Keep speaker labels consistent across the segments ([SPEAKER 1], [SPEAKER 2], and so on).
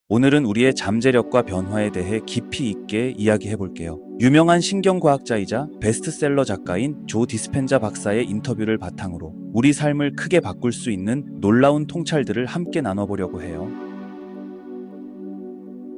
[SPEAKER 1] 오늘은 우리의 잠재력과 변화에 대해 깊이 있게 이야기해 볼게요. 유명한 신경과학자이자 베스트셀러 작가인 조 디스펜자 박사의 인터뷰를 바탕으로 우리 삶을 크게 바꿀 수 있는 놀라운 통찰들을 함께 나눠보려고 해요.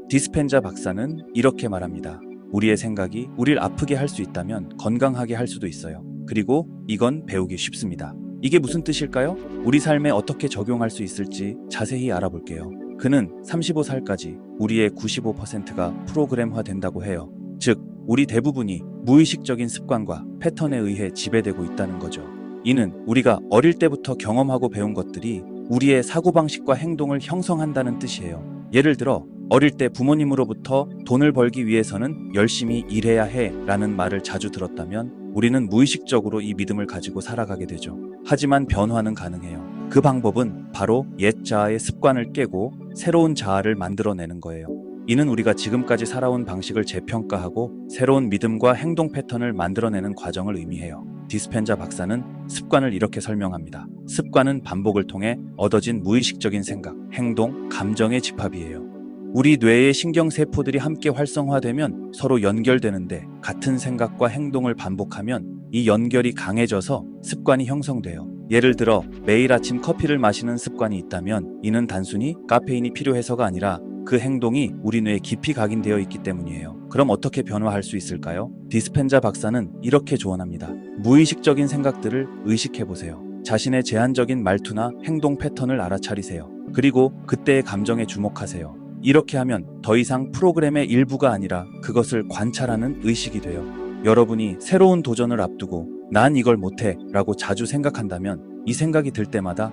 [SPEAKER 1] 디스펜자 박사는 이렇게 말합니다. 우리의 생각이 우릴 아프게 할 수 있다면 건강하게 할 수도 있어요. 그리고 이건 배우기 쉽습니다. 이게 무슨 뜻일까요? 우리 삶에 어떻게 적용할 수 있을지 자세히 알아볼게요. 그는 35살까지 우리의 95%가 프로그램화 된다고 해요. 즉, 우리 대부분이 무의식적인 습관과 패턴에 의해 지배되고 있다는 거죠. 이는 우리가 어릴 때부터 경험하고 배운 것들이 우리의 사고방식과 행동을 형성한다는 뜻이에요. 예를 들어, 어릴 때 부모님으로부터 돈을 벌기 위해서는 열심히 일해야 해 라는 말을 자주 들었다면 우리는 무의식적으로 이 믿음을 가지고 살아가게 되죠. 하지만 변화는 가능해요. 그 방법은 바로 옛 자아의 습관을 깨고 새로운 자아를 만들어내는 거예요. 이는 우리가 지금까지 살아온 방식을 재평가하고 새로운 믿음과 행동 패턴을 만들어내는 과정을 의미해요. 디스펜자 박사는 습관을 이렇게 설명합니다. 습관은 반복을 통해 얻어진 무의식적인 생각, 행동, 감정의 집합이에요. 우리 뇌의 신경세포들이 함께 활성화되면 서로 연결되는데 같은 생각과 행동을 반복하면 이 연결이 강해져서 습관이 형성돼요. 예를 들어 매일 아침 커피를 마시는 습관이 있다면 이는 단순히 카페인이 필요해서가 아니라 그 행동이 우리 뇌에 깊이 각인되어 있기 때문이에요. 그럼 어떻게 변화할 수 있을까요? 디스펜자 박사는 이렇게 조언합니다. 무의식적인 생각들을 의식해보세요. 자신의 제한적인 말투나 행동 패턴을 알아차리세요. 그리고 그때의 감정에 주목하세요. 이렇게 하면 더 이상 프로그램의 일부가 아니라 그것을 관찰하는 의식이 돼요. 여러분이 새로운 도전을 앞두고 난 이걸 못해 라고 자주 생각한다면 이 생각이 들 때마다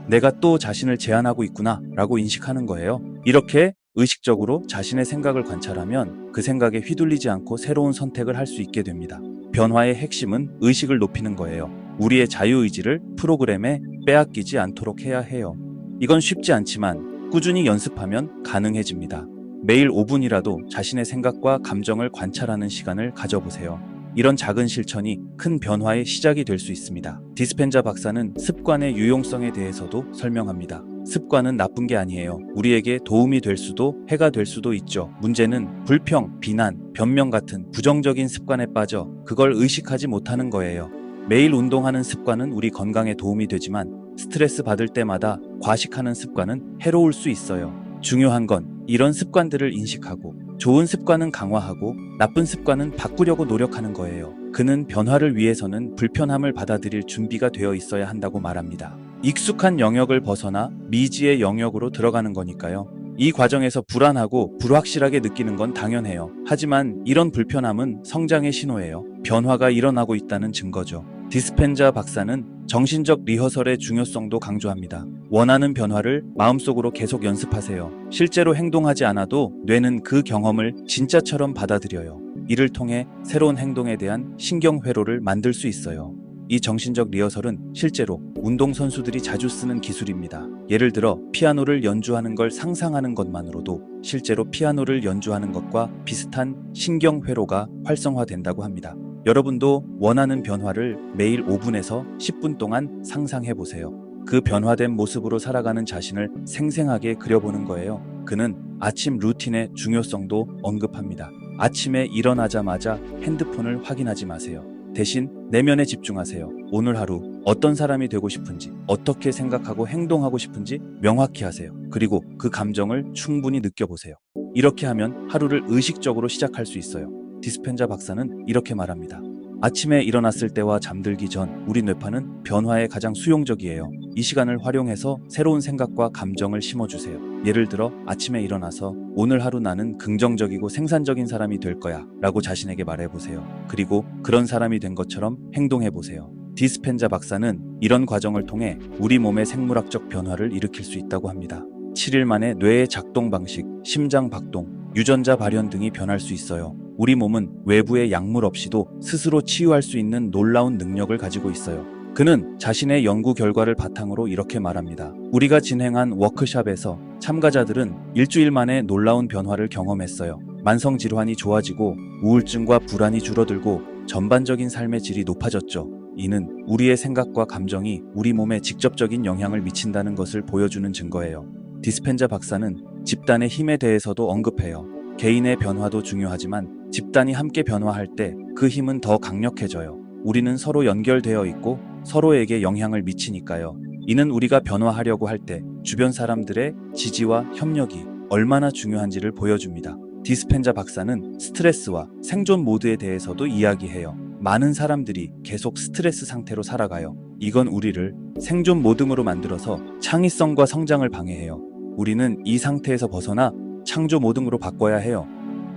[SPEAKER 1] 내가 또 자신을 제한하고 있구나 라고 인식하는 거예요. 이렇게 의식적으로 자신의 생각을 관찰하면 그 생각에 휘둘리지 않고 새로운 선택을 할 수 있게 됩니다. 변화의 핵심은 의식을 높이는 거예요. 우리의 자유의지를 프로그램에 빼앗기지 않도록 해야 해요. 이건 쉽지 않지만 꾸준히 연습하면 가능해집니다. 매일 5분이라도 자신의 생각과 감정을 관찰하는 시간을 가져보세요. 이런 작은 실천이 큰 변화의 시작이 될 수 있습니다. 디스펜자 박사는 습관의 유용성에 대해서도 설명합니다. 습관은 나쁜 게 아니에요. 우리에게 도움이 될 수도 해가 될 수도 있죠. 문제는 불평, 비난, 변명 같은 부정적인 습관에 빠져 그걸 의식하지 못하는 거예요. 매일 운동하는 습관은 우리 건강에 도움이 되지만 스트레스 받을 때마다 과식하는 습관은 해로울 수 있어요. 중요한 건 이런 습관들을 인식하고 좋은 습관은 강화하고 나쁜 습관은 바꾸려고 노력하는 거예요. 그는 변화를 위해서는 불편함을 받아들일 준비가 되어 있어야 한다고 말합니다. 익숙한 영역을 벗어나 미지의 영역으로 들어가는 거니까요. 이 과정에서 불안하고 불확실하게 느끼는 건 당연해요. 하지만 이런 불편함은 성장의 신호예요. 변화가 일어나고 있다는 증거죠. 디스펜자 박사는 정신적 리허설의 중요성도 강조합니다. 원하는 변화를 마음속으로 계속 연습하세요. 실제로 행동하지 않아도 뇌는 그 경험을 진짜처럼 받아들여요. 이를 통해 새로운 행동에 대한 신경회로를 만들 수 있어요. 이 정신적 리허설은 실제로 운동선수들이 자주 쓰는 기술입니다. 예를 들어 피아노를 연주하는 걸 상상하는 것만으로도 실제로 피아노를 연주하는 것과 비슷한 신경회로가 활성화된다고 합니다. 여러분도 원하는 변화를 매일 5분에서 10분 동안 상상해 보세요. 그 변화된 모습으로 살아가는 자신을 생생하게 그려보는 거예요. 그는 아침 루틴의 중요성도 언급합니다. 아침에 일어나자마자 핸드폰을 확인하지 마세요. 대신 내면에 집중하세요. 오늘 하루 어떤 사람이 되고 싶은지, 어떻게 생각하고 행동하고 싶은지 명확히 하세요. 그리고 그 감정을 충분히 느껴보세요. 이렇게 하면 하루를 의식적으로 시작할 수 있어요. 디스펜자 박사는 이렇게 말합니다. 아침에 일어났을 때와 잠들기 전 우리 뇌파는 변화에 가장 수용적이에요. 이 시간을 활용해서 새로운 생각과 감정을 심어주세요. 예를 들어 아침에 일어나서 오늘 하루 나는 긍정적이고 생산적인 사람이 될 거야 라고 자신에게 말해보세요. 그리고 그런 사람이 된 것처럼 행동해보세요. 디스펜자 박사는 이런 과정을 통해 우리 몸의 생물학적 변화를 일으킬 수 있다고 합니다. 7일 만에 뇌의 작동 방식, 심장 박동, 유전자 발현 등이 변할 수 있어요. 우리 몸은 외부의 약물 없이도 스스로 치유할 수 있는 놀라운 능력을 가지고 있어요. 그는 자신의 연구 결과를 바탕으로 이렇게 말합니다. 우리가 진행한 워크숍에서 참가자들은 일주일 만에 놀라운 변화를 경험했어요. 만성 질환이 좋아지고 우울증과 불안이 줄어들고 전반적인 삶의 질이 높아졌죠. 이는 우리의 생각과 감정이 우리 몸에 직접적인 영향을 미친다는 것을 보여주는 증거예요. 디스펜자 박사는 집단의 힘에 대해서도 언급해요. 개인의 변화도 중요하지만 집단이 함께 변화할 때 그 힘은 더 강력해져요. 우리는 서로 연결되어 있고 서로에게 영향을 미치니까요. 이는 우리가 변화하려고 할 때 주변 사람들의 지지와 협력이 얼마나 중요한지를 보여줍니다. 디스펜자 박사는 스트레스와 생존 모드에 대해서도 이야기해요. 많은 사람들이 계속 스트레스 상태로 살아가요. 이건 우리를 생존 모드로 만들어서 창의성과 성장을 방해해요. 우리는 이 상태에서 벗어나 창조 모드로 바꿔야 해요.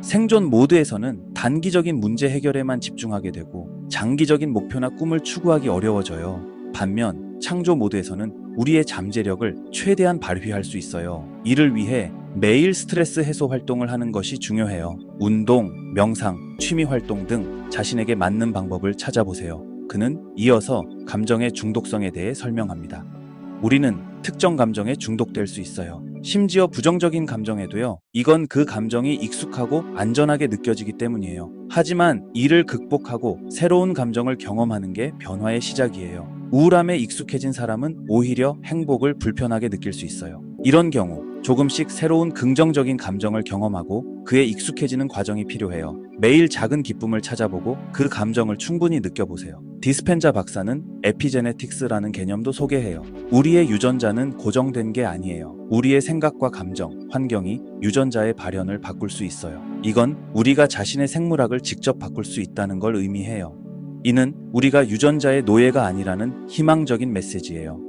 [SPEAKER 1] 생존 모드에서는 단기적인 문제 해결에만 집중하게 되고 장기적인 목표나 꿈을 추구하기 어려워져요. 반면 창조 모드에서는 우리의 잠재력을 최대한 발휘할 수 있어요. 이를 위해 매일 스트레스 해소 활동을 하는 것이 중요해요. 운동, 명상, 취미 활동 등 자신에게 맞는 방법을 찾아보세요. 그는 이어서 감정의 중독성에 대해 설명합니다. 우리는 특정 감정에 중독될 수 있어요. 심지어 부정적인 감정에도요. 이건 그 감정이 익숙하고 안전하게 느껴지기 때문이에요. 하지만 이를 극복하고 새로운 감정을 경험하는 게 변화의 시작이에요. 우울함에 익숙해진 사람은 오히려 행복을 불편하게 느낄 수 있어요. 이런 경우 조금씩 새로운 긍정적인 감정을 경험하고 그에 익숙해지는 과정이 필요해요. 매일 작은 기쁨을 찾아보고 그 감정을 충분히 느껴보세요. 디스펜자 박사는 에피제네틱스라는 개념도 소개해요. 우리의 유전자는 고정된 게 아니에요. 우리의 생각과 감정, 환경이 유전자의 발현을 바꿀 수 있어요. 이건 우리가 자신의 생물학을 직접 바꿀 수 있다는 걸 의미해요. 이는 우리가 유전자의 노예가 아니라는 희망적인 메시지예요.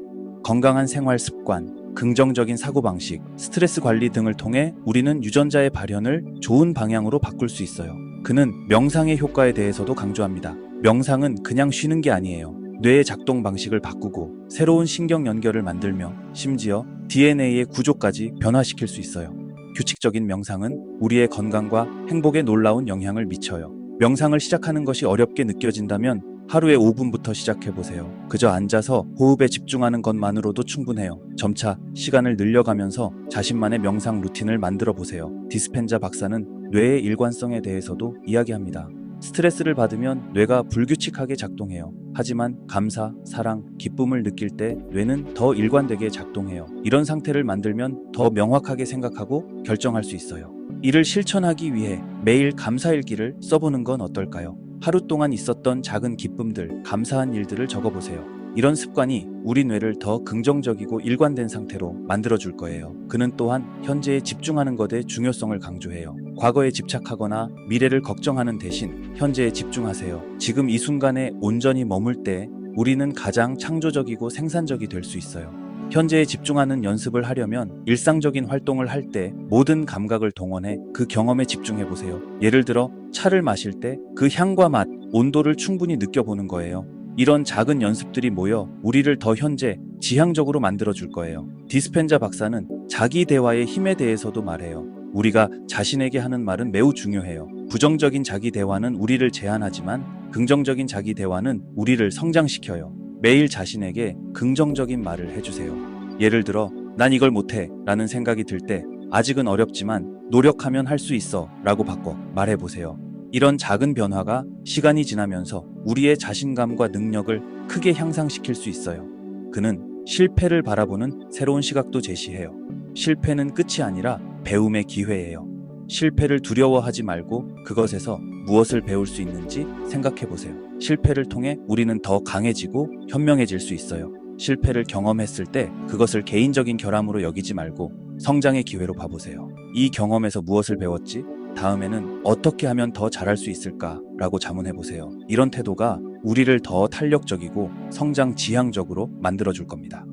[SPEAKER 1] 건강한 생활 습관, 긍정적인 사고방식, 스트레스 관리 등을 통해 우리는 유전자의 발현을 좋은 방향으로 바꿀 수 있어요. 그는 명상의 효과에 대해서도 강조합니다. 명상은 그냥 쉬는 게 아니에요. 뇌의 작동 방식을 바꾸고 새로운 신경 연결을 만들며 심지어 DNA의 구조까지 변화시킬 수 있어요. 규칙적인 명상은 우리의 건강과 행복에 놀라운 영향을 미쳐요. 명상을 시작하는 것이 어렵게 느껴진다면 하루에 5분부터 시작해보세요. 그저 앉아서 호흡에 집중하는 것만으로도 충분해요. 점차 시간을 늘려가면서 자신만의 명상 루틴을 만들어보세요. 디스펜자 박사는 뇌의 일관성에 대해서도 이야기합니다. 스트레스를 받으면 뇌가 불규칙하게 작동해요. 하지만 감사, 사랑, 기쁨을 느낄 때 뇌는 더 일관되게 작동해요. 이런 상태를 만들면 더 명확하게 생각하고 결정할 수 있어요. 이를 실천하기 위해 매일 감사일기를 써보는 건 어떨까요? 하루 동안 있었던 작은 기쁨들, 감사한 일들을 적어보세요. 이런 습관이 우리 뇌를 더 긍정적이고 일관된 상태로 만들어줄 거예요. 그는 또한 현재에 집중하는 것의 중요성을 강조해요. 과거에 집착하거나 미래를 걱정하는 대신 현재에 집중하세요. 지금 이 순간에 온전히 머물 때 우리는 가장 창조적이고 생산적이 될 수 있어요. 현재에 집중하는 연습을 하려면 일상적인 활동을 할 때 모든 감각을 동원해 그 경험에 집중해보세요. 예를 들어 차를 마실 때 그 향과 맛, 온도를 충분히 느껴보는 거예요. 이런 작은 연습들이 모여 우리를 더 현재, 지향적으로 만들어줄 거예요. 디스펜자 박사는 자기 대화의 힘에 대해서도 말해요. 우리가 자신에게 하는 말은 매우 중요해요. 부정적인 자기 대화는 우리를 제한하지만 긍정적인 자기 대화는 우리를 성장시켜요. 매일 자신에게 긍정적인 말을 해주세요. 예를 들어 난 이걸 못해 라는 생각이 들 때 아직은 어렵지만 노력하면 할 수 있어 라고 바꿔 말해보세요. 이런 작은 변화가 시간이 지나면서 우리의 자신감과 능력을 크게 향상시킬 수 있어요. 그는 실패를 바라보는 새로운 시각도 제시해요. 실패는 끝이 아니라 배움의 기회예요. 실패를 두려워하지 말고 그것에서 무엇을 배울 수 있는지 생각해보세요. 실패를 통해 우리는 더 강해지고 현명해질 수 있어요. 실패를 경험했을 때 그것을 개인적인 결함으로 여기지 말고 성장의 기회로 봐보세요. 이 경험에서 무엇을 배웠지? 다음에는 어떻게 하면 더 잘할 수 있을까? 라고 자문해보세요. 이런 태도가 우리를 더 탄력적이고 성장 지향적으로 만들어줄 겁니다.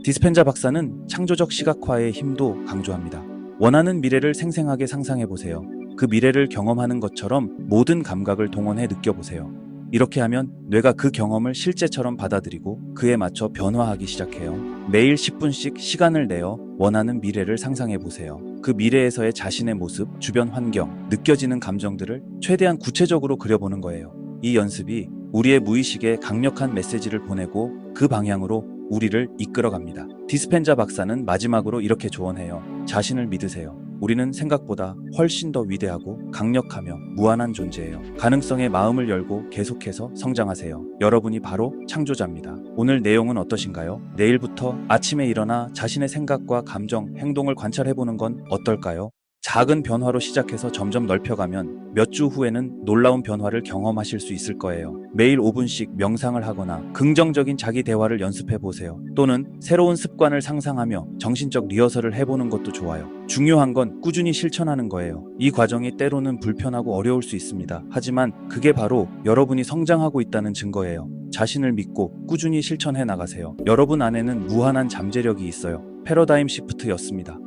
[SPEAKER 1] 디스펜자 박사는 창조적 시각화의 힘도 강조합니다. 원하는 미래를 생생하게 상상해보세요. 그 미래를 경험하는 것처럼 모든 감각을 동원해 느껴보세요. 이렇게 하면 뇌가 그 경험을 실제처럼 받아들이고 그에 맞춰 변화하기 시작해요. 매일 10분씩 시간을 내어 원하는 미래를 상상해보세요. 그 미래에서의 자신의 모습, 주변 환경, 느껴지는 감정들을 최대한 구체적으로 그려보는 거예요. 이 연습이 우리의 무의식에 강력한 메시지를 보내고 그 방향으로 우리를 이끌어갑니다. 디스펜자 박사는 마지막으로 이렇게 조언해요. 자신을 믿으세요. 우리는 생각보다 훨씬 더 위대하고 강력하며 무한한 존재예요. 가능성에 마음을 열고 계속해서 성장하세요. 여러분이 바로 창조자입니다. 오늘 내용은 어떠신가요? 내일부터 아침에 일어나 자신의 생각과 감정, 행동을 관찰해보는 건 어떨까요? 작은 변화로 시작해서 점점 넓혀가면 몇 주 후에는 놀라운 변화를 경험하실 수 있을 거예요. 매일 5분씩 명상을 하거나 긍정적인 자기 대화를 연습해 보세요. 또는 새로운 습관을 상상하며 정신적 리허설을 해보는 것도 좋아요. 중요한 건 꾸준히 실천하는 거예요. 이 과정이 때로는 불편하고 어려울 수 있습니다. 하지만 그게 바로 여러분이 성장하고 있다는 증거예요. 자신을 믿고 꾸준히 실천해 나가세요. 여러분 안에는 무한한 잠재력이 있어요. 패러다임 시프트였습니다.